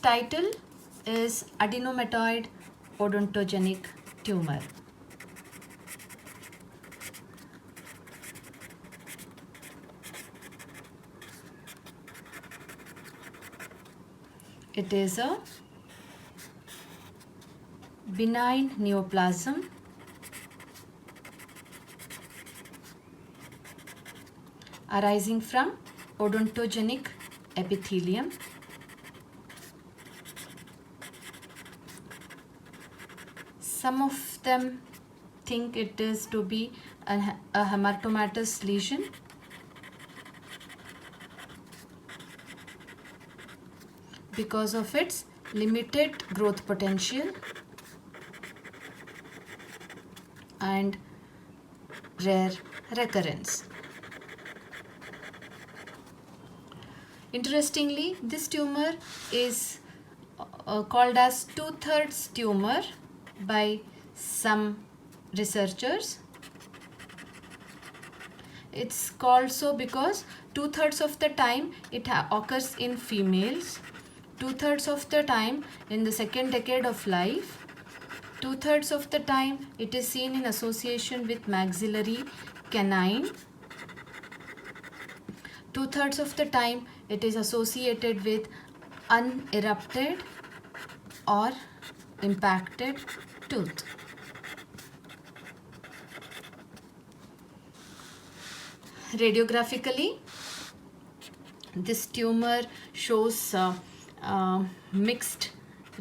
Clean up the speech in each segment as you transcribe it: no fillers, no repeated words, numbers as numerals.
title is Adenomatoid Odontogenic Tumor. It is a benign neoplasm arising from odontogenic epithelium. Some of them think it is to be a hematomatous lesion. Because of its limited growth potential and rare recurrence. Interestingly, this tumor is called as 2/3 tumor by some researchers. It's called so because 2/3 of the time it occurs in females, 2/3 of the time in the second decade of life, 2/3 of the time it is seen in association with maxillary canine, 2/3 of the time it is associated with unerupted or impacted tooth. Radiographically, this tumor shows mixed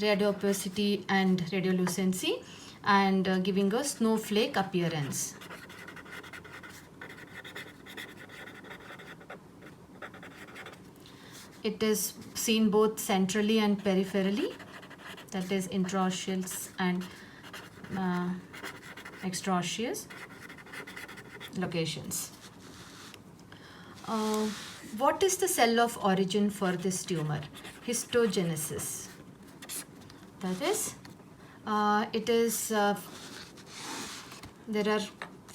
radiopacity and radiolucency and giving a snowflake appearance. It is seen both centrally and peripherally, that is intraosseous and extraosseous locations. What is the cell of origin for this tumor? Histogenesis. That is, there are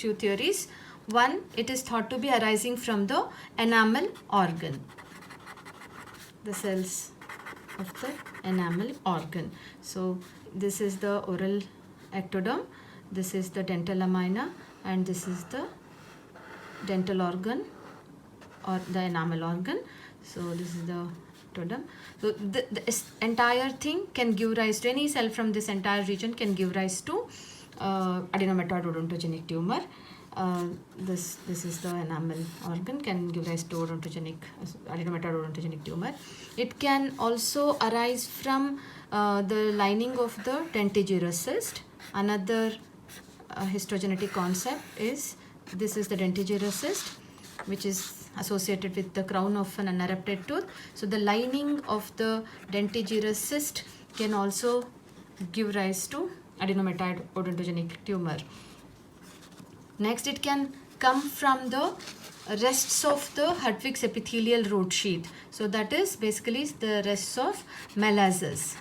few theories. One, it is thought to be arising from the enamel organ, the cells of the enamel organ. So this is the oral ectoderm, this is the dental lamina, and this is the dental organ or the enamel organ. So this is the ectoderm. So this entire thing can give rise to, any cell from this entire region can give rise to adenomatoid odontogenic tumor. This is the enamel organ, can give rise to adenomatoid odontogenic tumor. It can also arise from the lining of the dentigerous cyst. Another histogenetic concept is, this is the dentigerous cyst, which is associated with the crown of an unerupted tooth. So the lining of the dentigerous cyst can also give rise to adenomatoid odontogenic tumor. Next, it can come from the rests of the Hertwig's epithelial root sheath. So that is basically the rests of molasses.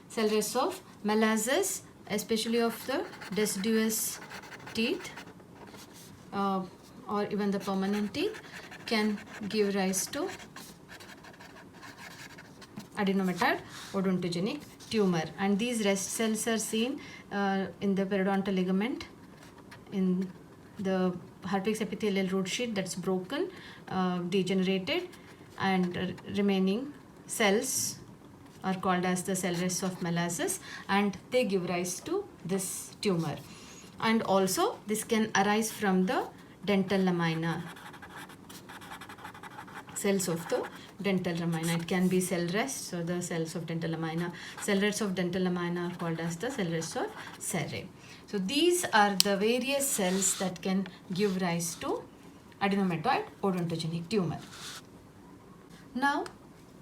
Cell rests of molasses, especially of the deciduous teeth or even the permanent teeth, can give rise to adenomatoid odontogenic tumor. And these rest cells are seen in the periodontal ligament, in the Hertwig's epithelial root sheath that's broken, degenerated, and remaining cells are called as the cell rests of molasses, and they give rise to this tumor. And also this can arise from the dental lamina, cells of the dental lamina. It can be cell rests, so the cells of dental lamina. Cell rests of dental lamina are called as the cell rests of serrae. So these are the various cells that can give rise to adenomatoid odontogenic tumor. Now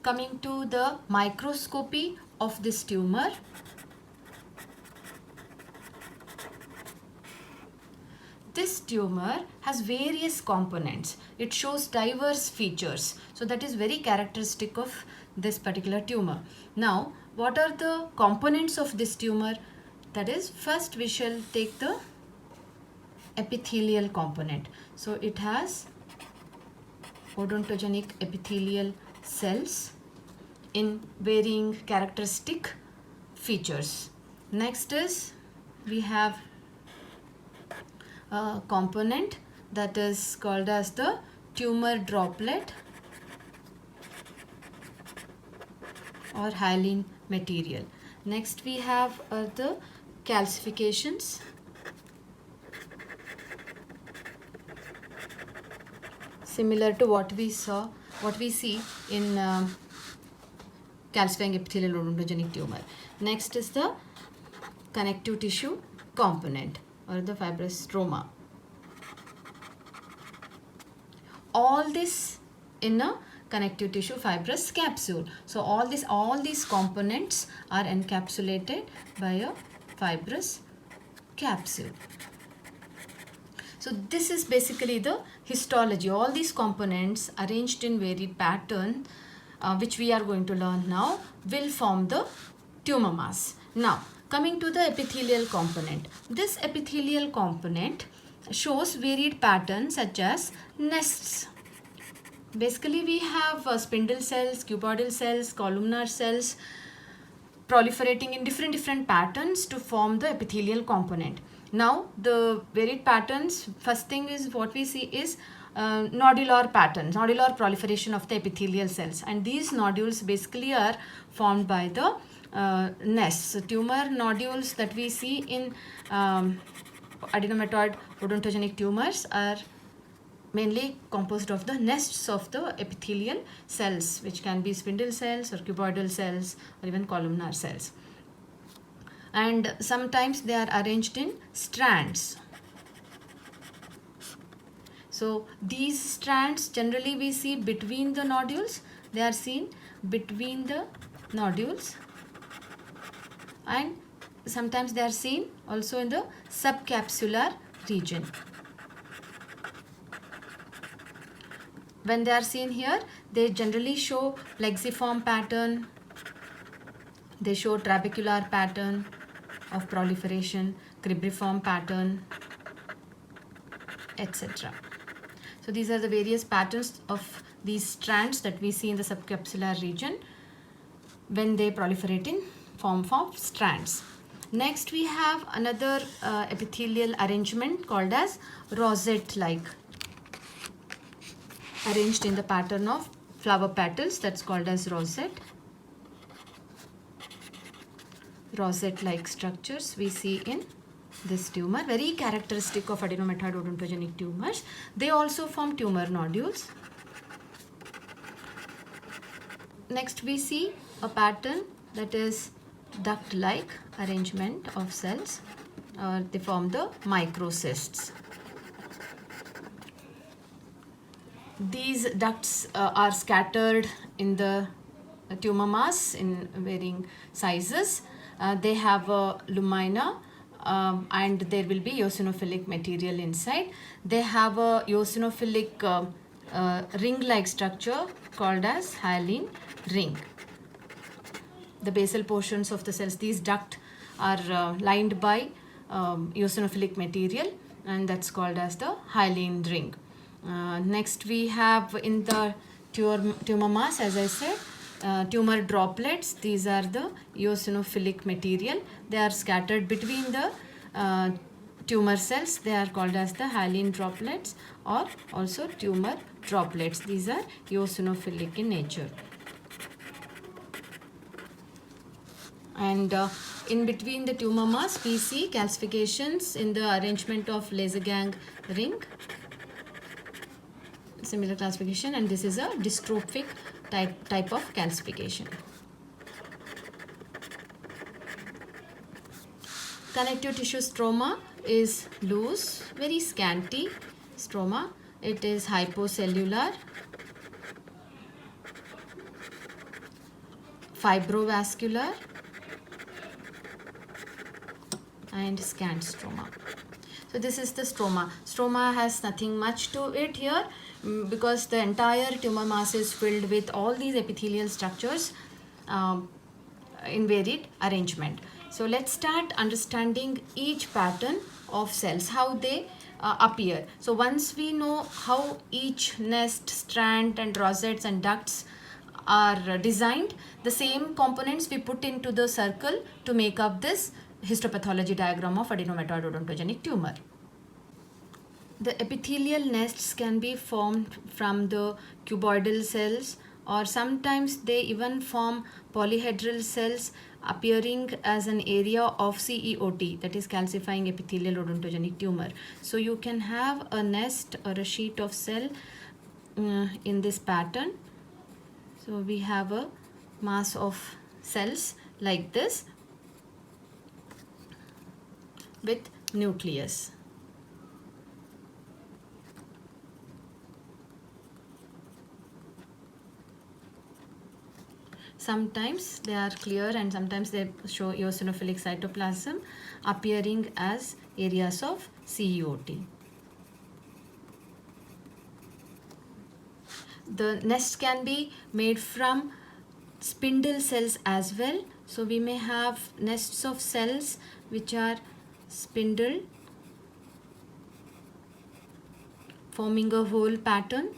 coming to the microscopy of this tumor. This tumor has various components. It shows diverse features. So that is very characteristic of this particular tumor. Now, what are the components of this tumor? That is, first we shall take the epithelial component. So it has odontogenic epithelial cells in varying characteristic features. Next is we have a component that is called as the tumor droplet or hyaline material. Next we have the calcifications. Similar to what we see in calcifying epithelial odontogenic tumor. Next is the connective tissue component or the fibrous stroma. All this in a connective tissue fibrous capsule. So all these components are encapsulated by a fibrous capsule. So this is basically the histology. All these components arranged in varied pattern, which we are going to learn now, will form the tumor mass. Now coming to the epithelial component. This epithelial component shows varied patterns such as nests. Basically we have spindle cells, cuboidal cells, columnar cells proliferating in different patterns to form the epithelial component. Now the varied patterns, first thing is what we see is nodular patterns, nodular proliferation of the epithelial cells, and these nodules basically are formed by the nests. So tumor nodules that we see in adenomatoid odontogenic tumors are mainly composed of the nests of the epithelial cells, which can be spindle cells or cuboidal cells or even columnar cells. And sometimes they are arranged in strands. So these strands generally we see between the nodules. They are seen between the nodules, and sometimes they are seen also in the subcapsular region. When they are seen here, they generally show plexiform pattern, they show trabecular pattern of proliferation, cribriform pattern, etc. So these are the various patterns of these strands that we see in the subcapsular region when they proliferate in form of strands. Next we have another epithelial arrangement called as rosette-like, arranged in the pattern of flower petals, that's called as rosette. Rosette-like structures we see in this tumor, very characteristic of adenomatoid odontogenic tumors. They also form tumor nodules. Next we see a pattern that is duct-like arrangement of cells. They form the microcysts. These ducts are scattered in the tumor mass in varying sizes. They have a lumina and there will be eosinophilic material inside. They have a eosinophilic ring-like structure called as hyaline ring. The basal portions of the cells, these ducts are lined by eosinophilic material, and that's called as the hyaline ring. Next we have in the tumor mass, as I said, tumor droplets. These are the eosinophilic material. They are scattered between the tumor cells. They are called as the hyaline droplets or also tumor droplets. These are eosinophilic in nature. And in between the tumor mass we see calcifications in the arrangement of laser gang ring. Similar classification, and this is a dystrophic type of calcification. Connective tissue stroma is loose, very scanty stroma. It is hypocellular, fibrovascular, and scant stroma. So this is the stroma. Stroma has nothing much to it here because the entire tumor mass is filled with all these epithelial structures in varied arrangement. So let's start understanding each pattern of cells, how they appear. So once we know how each nest, strand and rosettes and ducts are designed, the same components we put into the circle to make up this histopathology diagram of adenomatoid odontogenic tumor. The epithelial nests can be formed from the cuboidal cells, or sometimes they even form polyhedral cells appearing as an area of CEOT, that is calcifying epithelial odontogenic tumor. So you can have a nest or a sheet of cell in this pattern. So we have a mass of cells like this with nucleus. Sometimes they are clear and sometimes they show eosinophilic cytoplasm appearing as areas of CEOT. The nest can be made from spindle cells as well. So we may have nests of cells which are spindle forming a whole pattern.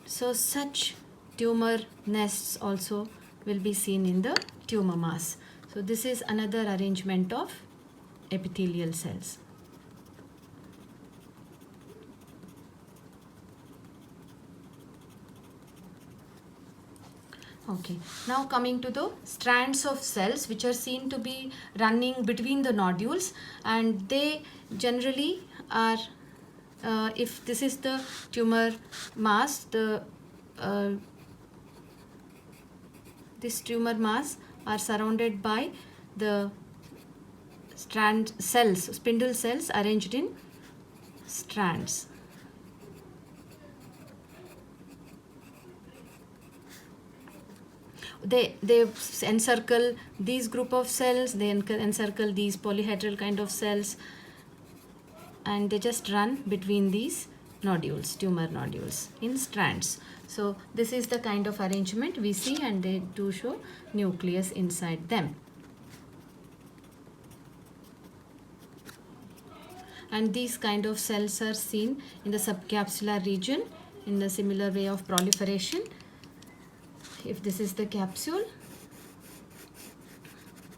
So such tumor nests also will be seen in the tumor mass. So this is another arrangement of epithelial cells. Okay, now coming to the strands of cells which are seen to be running between the nodules, and they generally are, if this is the tumor mass, this tumor mass are surrounded by the strand cells, spindle cells arranged in strands. They encircle these group of cells, they encircle these polyhedral kind of cells, and they just run between these nodules, tumor nodules in strands. So this is the kind of arrangement we see, and they do show nucleus inside them. And these kind of cells are seen in the subcapsular region in a similar way of proliferation. If this is the capsule,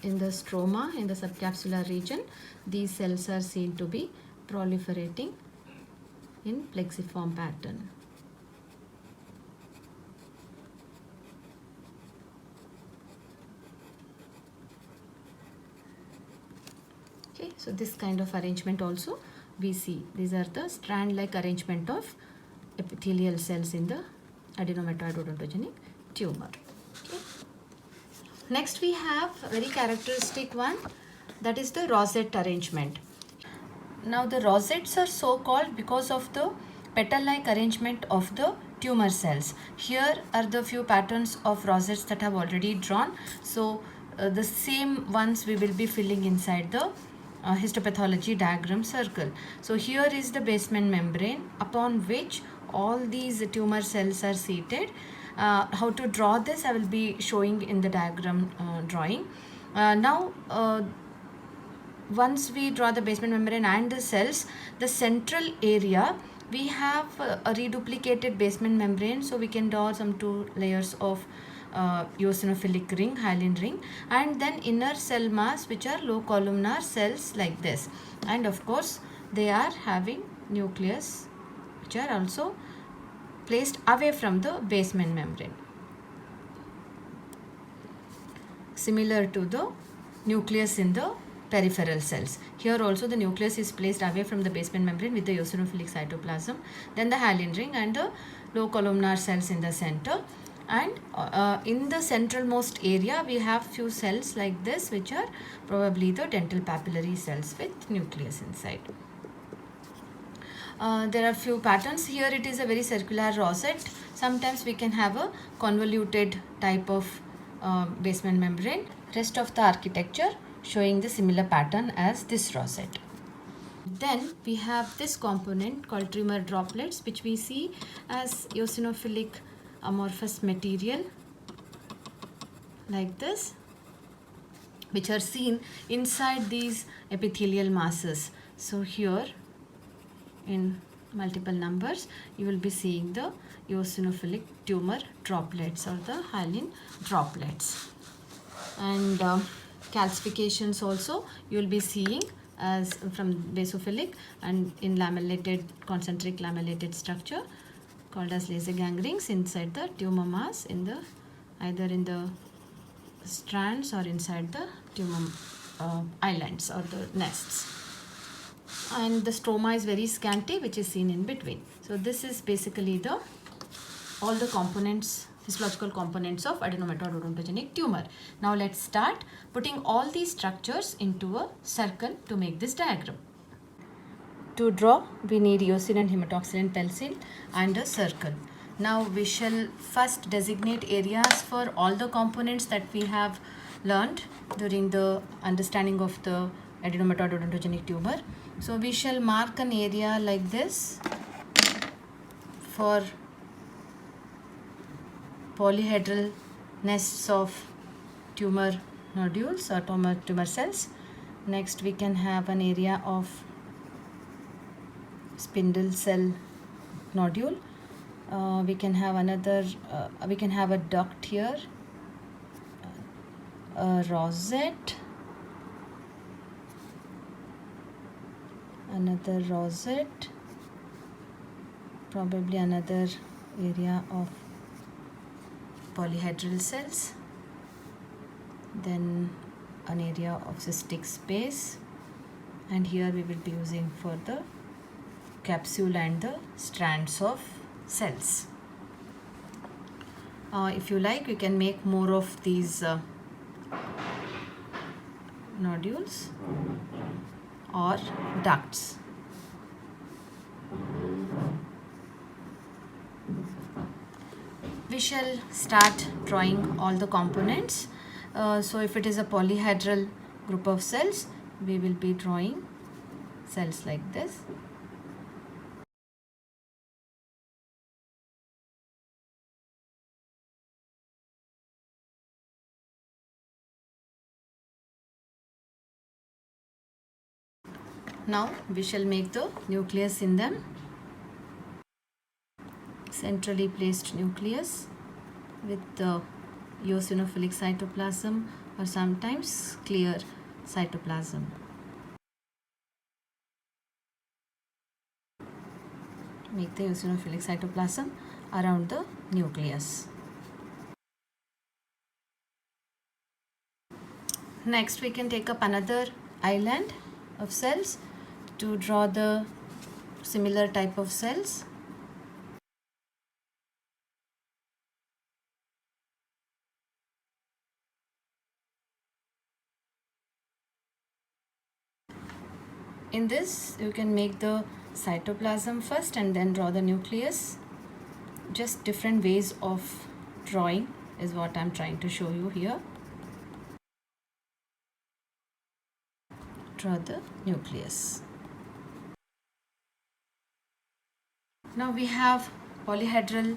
in the stroma, in the subcapsular region, these cells are seen to be proliferating in plexiform pattern. Okay, so this kind of arrangement also we see. These are the strand-like arrangement of epithelial cells in the adenomatoid odontogenic tumor. Okay. Next we have a very characteristic one, that is the rosette arrangement. Now the rosettes are so called because of the petal-like arrangement of the tumor cells. Here are the few patterns of rosettes that I have already drawn. So the same ones we will be filling inside the histopathology diagram circle. So here is the basement membrane upon which all these tumor cells are seated. How to draw this I will be showing in the diagram drawing. Now once we draw the basement membrane and the cells, the central area we have a reduplicated basement membrane, so we can draw some 2 layers of eosinophilic ring, hyaline ring, and then inner cell mass which are low columnar cells like this, and of course they are having nucleus which are also placed away from the basement membrane, similar to the nucleus in the peripheral cells. Here also the nucleus is placed away from the basement membrane with the eosinophilic cytoplasm, then the hyaline ring and the low columnar cells in the center, and in the centralmost area we have few cells like this which are probably the dental papillary cells with nucleus inside. There are few patterns. Here it is a very circular rosette. Sometimes we can have a convoluted type of basement membrane. Rest of the architecture showing the similar pattern as this rosette. Then we have this component called tumor droplets, which we see as eosinophilic amorphous material like this, which are seen inside these epithelial masses. So here in multiple numbers, you will be seeing the eosinophilic tumor droplets or the hyaline droplets. And calcifications also you will be seeing as from basophilic and in lamellated, concentric lamellated structure called as laser gangrings inside the tumor mass, in the either in the strands or inside the tumor islands or the nests. And the stroma is very scanty, which is seen in between. So this is basically the all the components, histological components of adenomatoid odontogenic tumor. Now let's start putting all these structures into a circle to make this diagram. To draw, we need eosin and hematoxylin pelsin and a circle. Now we shall first designate areas for all the components that we have learned during the understanding of the adenomatoid odontogenic tumor. So we shall mark an area like this for polyhedral nests of tumor nodules or tumor cells. Next we can have an area of spindle cell nodule. We can have another, we can have a duct here, a rosette, another rosette, probably another area of polyhedral cells, then an area of cystic space, and here we will be using for the capsule and the strands of cells. If you like, you can make more of these nodules or ducts. We shall start drawing all the components. So if it is a polyhedral group of cells, we will be drawing cells like this. Now we shall make the nucleus in them. Centrally placed nucleus with the eosinophilic cytoplasm or sometimes clear cytoplasm. Make the eosinophilic cytoplasm around the nucleus. Next we can take up another island of cells to draw the similar type of cells. In this, you can make the cytoplasm first and then draw the nucleus. Just different ways of drawing is what I'm trying to show you here. Draw the nucleus. Now we have polyhedral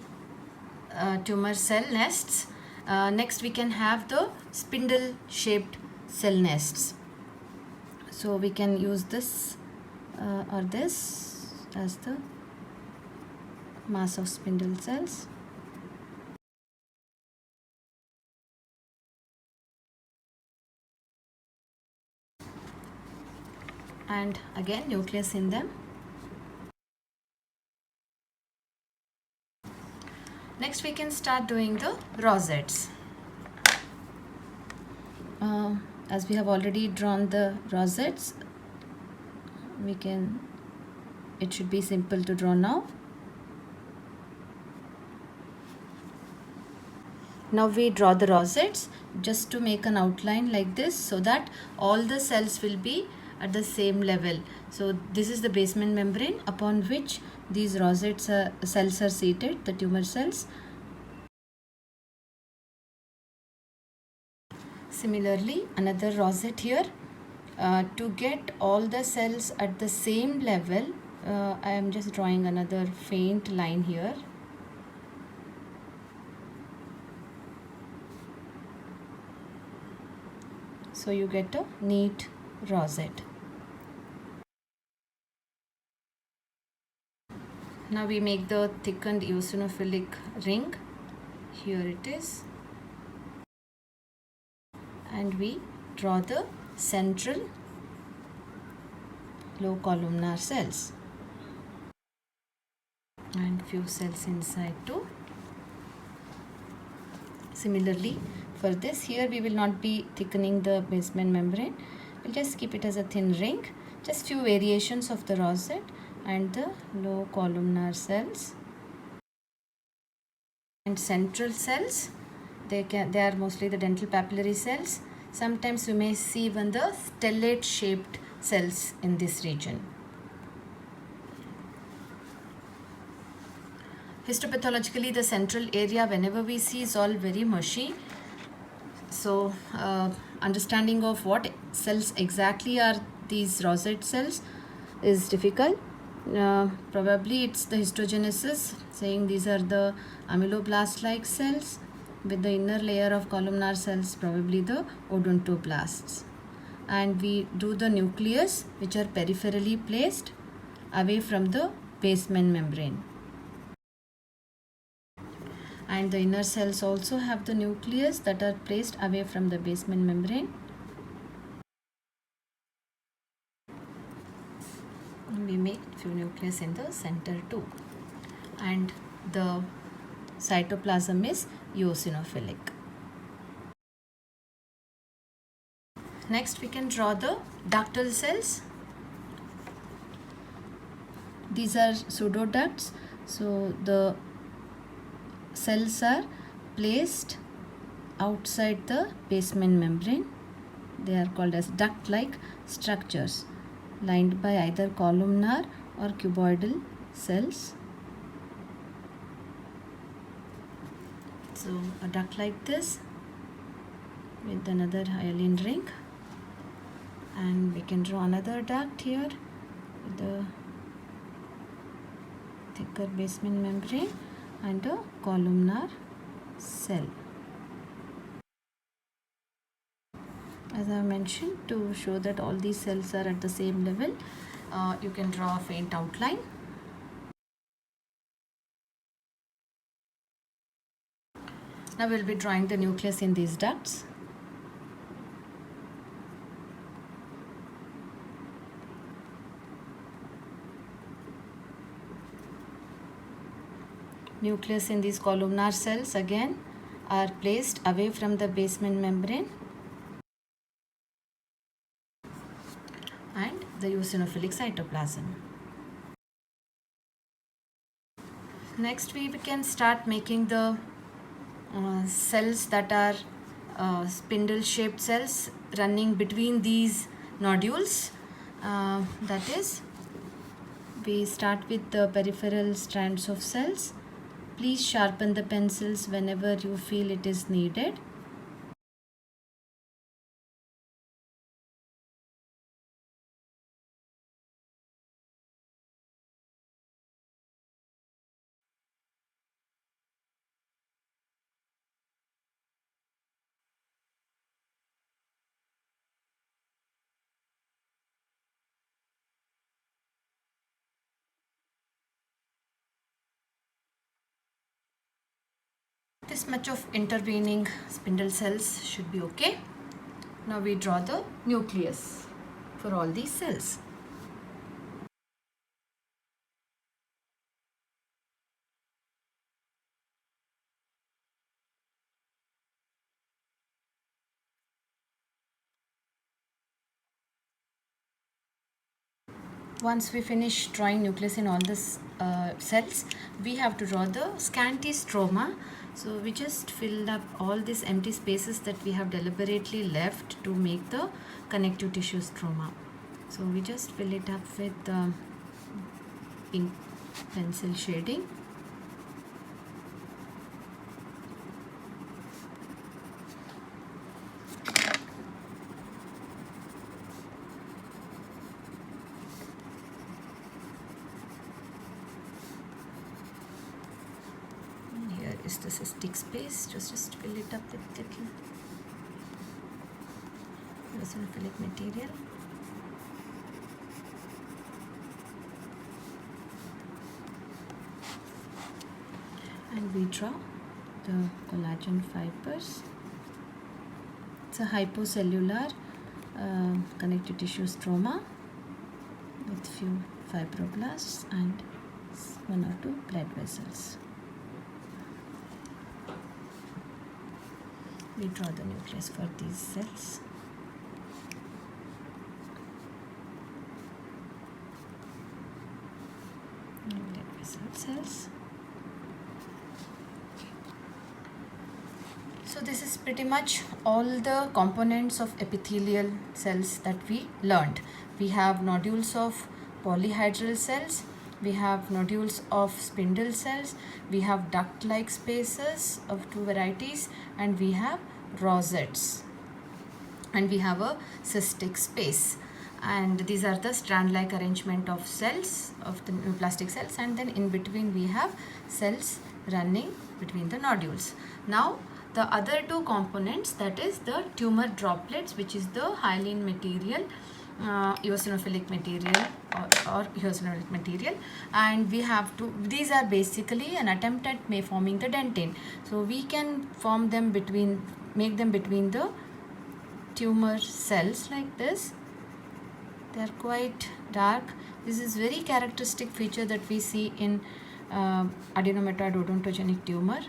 tumor cell nests. Next we can have the spindle shaped cell nests. So we can use this or this as the mass of spindle cells. And again nucleus in them. Next we can start doing the rosettes. As we have already drawn the rosettes, it should be simple to draw now. Now we draw the rosettes just to make an outline like this so that all the cells will be at the same level. So this is the basement membrane upon which these rosettes cells are seated, the tumor cells. Similarly, another rosette here. To get all the cells at the same level, I am just drawing another faint line here. So you get a neat rosette. Now we make the thickened eosinophilic ring. Here it is. And we draw the central low columnar cells. And few cells inside too. Similarly, for this, here we will not be thickening the basement membrane. We'll just keep it as a thin ring. Just few variations of the rosette and the low columnar cells. And central cells, they are mostly the dental papillary cells. Sometimes you may see even the stellate shaped cells in this region. Histopathologically, the central area, whenever we see, is all very mushy. So, understanding of what cells exactly are these rosette cells is difficult. Probably it's the histogenesis, saying these are the amyloblast-like cells with the inner layer of columnar cells, probably the odontoblasts. And we do the nucleus, which are peripherally placed away from the basement membrane. And the inner cells also have the nucleus that are placed away from the basement membrane. And we make few nucleus in the center too. And the cytoplasm is eosinophilic. Next we can draw the ductal cells. These are pseudoducts. So the cells are placed outside the basement membrane. They are called as duct-like structures, lined by either columnar or cuboidal cells. So a duct like this with another hyaline ring, and we can draw another duct here with the thicker basement membrane and a columnar cell. As I mentioned, to show that all these cells are at the same level, you can draw a faint outline. Now we'll be drawing the nucleus in these ducts. Nucleus in these columnar cells again are placed away from the basement membrane and the eosinophilic cytoplasm. Next we can start making the cells that are spindle shaped cells running between these nodules. That is, we start with the peripheral strands of cells. Please sharpen the pencils whenever you feel it is needed. This much of intervening spindle cells should be okay. Now we draw the nucleus for all these cells. Once we finish drawing nucleus in all the cells, we have to draw the scanty stroma. So we just filled up all these empty spaces that we have deliberately left to make the connective tissue stroma. So we just fill it up with pink pencil shading. Is the cystic space, just fill it up with little eosinophilic material. and we draw the collagen fibers. It's a hypocellular connective tissue stroma with few fibroblasts and 1 or 2 blood vessels. We draw the nucleus for these cells. Blood vessel cells. So this is pretty much all the components of epithelial cells that we learned. We have nodules of polyhedral cells, we have nodules of spindle cells, we have duct-like spaces of 2 varieties, and we have rosettes, and we have a cystic space. And these are the strand-like arrangement of cells, of the neoplastic cells, and then in between we have cells running between the nodules. Now the other 2 components, that is the tumor droplets, which is the hyaline material, eosinophilic material or eosinophilic material, and we have to, these are basically an attempt at forming the dentin. So we can form them between, make them between the tumor cells like this. They are quite dark. This is very characteristic feature that we see in adenomatoid odontogenic tumor.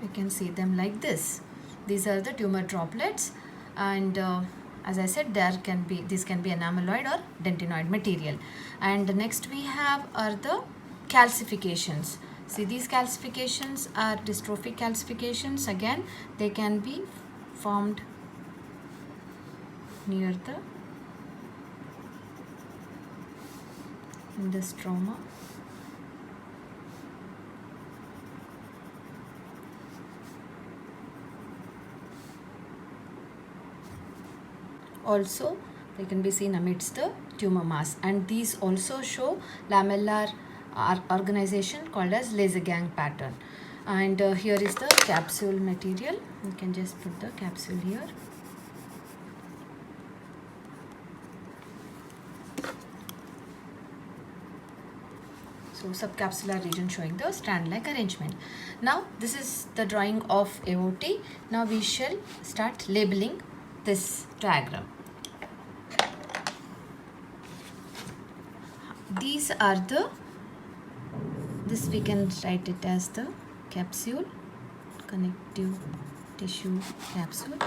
You can see them like this. These are the tumor droplets, and as I said, this can be enameloid or dentinoid material. And next we have are the calcifications. See, these calcifications are dystrophic calcifications. Again, they can be formed near in the stroma. Also, they can be seen amidst the tumor mass, and these also show lamellar organization called as laser gang pattern. And here is the capsule material. You can just put the capsule here. So subcapsular region showing the strand-like arrangement. Now this is the drawing of aorta. Now we shall start labeling this diagram. These are this we can write it as the capsule, connective tissue capsule.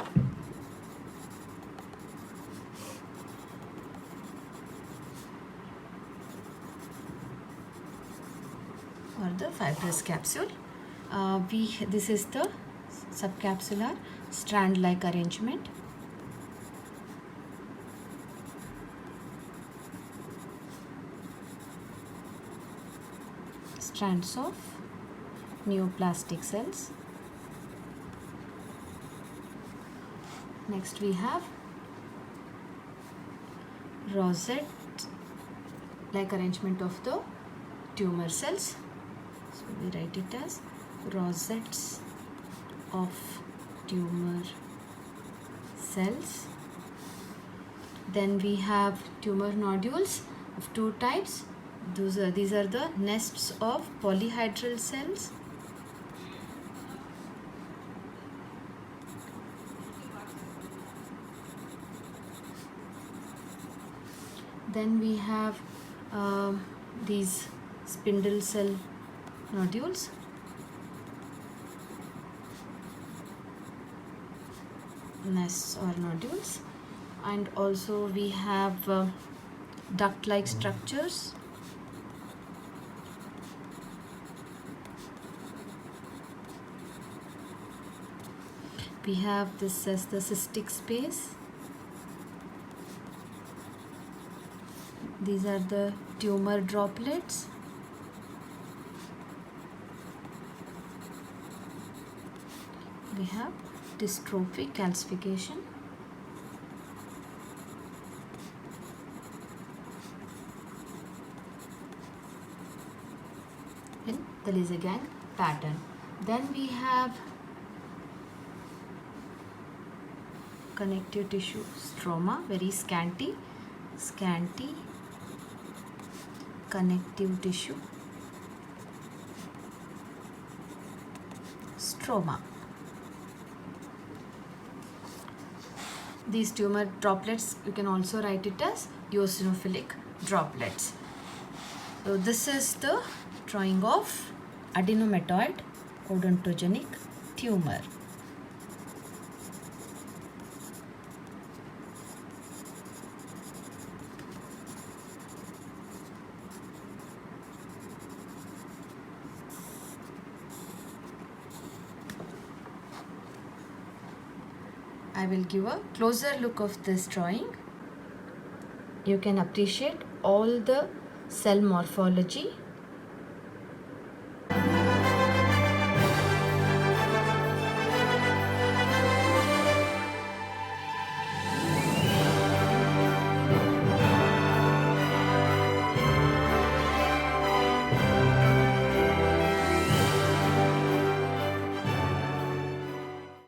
Or the fibrous capsule. This is the subcapsular strand-like arrangement. Strands of neoplastic cells. Next we have rosette-like arrangement of the tumor cells. So we write it as rosettes of tumor cells. Then we have tumor nodules of 2 types. These are the nests of polyhedral cells. Then we have these spindle cell nodules. Nests or nodules. And also we have duct-like structures. We have this as the cystic space. These are the tumor droplets. We have dystrophic calcification. In the laser gang pattern. Then we have connective tissue stroma, very scanty. scanty connective tissue, stroma. These tumor droplets, you can also write it as eosinophilic droplets. So this is the drawing of adenomatoid odontogenic tumor. I will give a closer look of this drawing. You can appreciate all the cell morphology